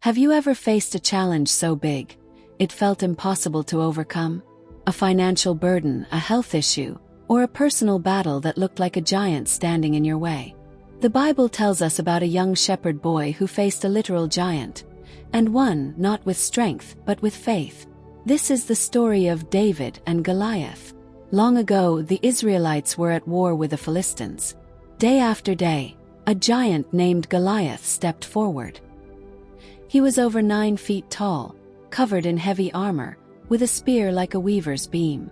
Have you ever faced a challenge so big it felt impossible to overcome? A financial burden, a health issue, or a personal battle that looked like a giant standing in your way? The Bible tells us about a young shepherd boy who faced a literal giant, and won not with strength but with faith. This is the story of David and Goliath. Long ago, the Israelites were at war with the Philistines. Day after day, a giant named Goliath stepped forward. He was over 9 feet tall, covered in heavy armor, with a spear like a weaver's beam.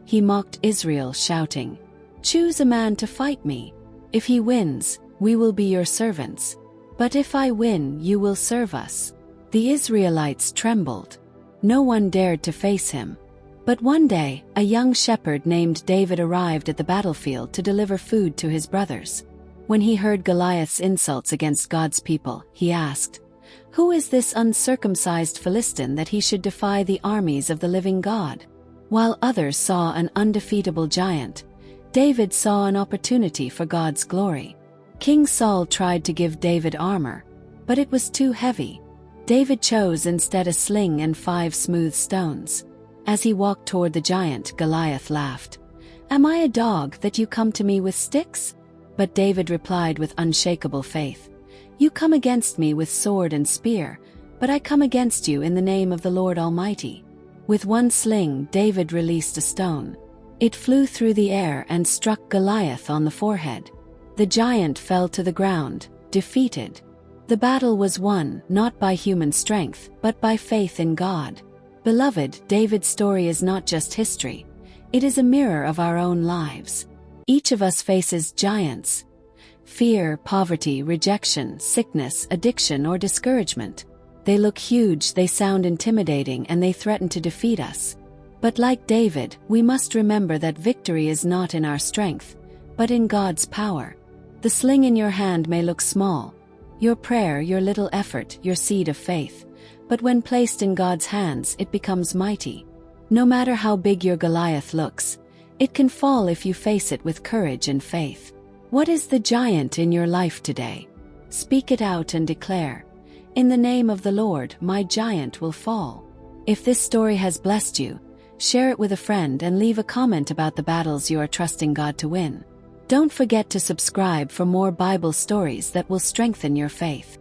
He mocked Israel, shouting, "Choose a man to fight me. If he wins, we will be your servants. But if I win, you will serve us." The Israelites trembled. No one dared to face him. But one day, a young shepherd named David arrived at the battlefield to deliver food to his brothers. When he heard Goliath's insults against God's people, he asked, "Who is this uncircumcised Philistine that he should defy the armies of the living God?" While others saw an undefeatable giant, David saw an opportunity for God's glory. King Saul tried to give David armor, but it was too heavy. David chose instead a sling and 5 smooth stones. As he walked toward the giant, Goliath laughed. "Am I a dog that you come to me with sticks?" But David replied with unshakable faith, "You come against me with sword and spear, but I come against you in the name of the Lord Almighty." With one sling, David released a stone. It flew through the air and struck Goliath on the forehead. The giant fell to the ground, defeated. The battle was won not by human strength, but by faith in God. Beloved, David's story is not just history. It is a mirror of our own lives. Each of us faces giants: fear, poverty, rejection, sickness, addiction, or discouragement. They look huge, they sound intimidating, and they threaten to defeat us. But like David, we must remember that victory is not in our strength, but in God's power. The sling in your hand may look small, your prayer, your little effort, your seed of faith, but when placed in God's hands, it becomes mighty. No matter how big your Goliath looks, it can fall if you face it with courage and faith. What is the giant in your life today? Speak it out and declare, "In the name of the Lord, my giant will fall." If this story has blessed you, share it with a friend and leave a comment about the battles you are trusting God to win. Don't forget to subscribe for more Bible stories that will strengthen your faith.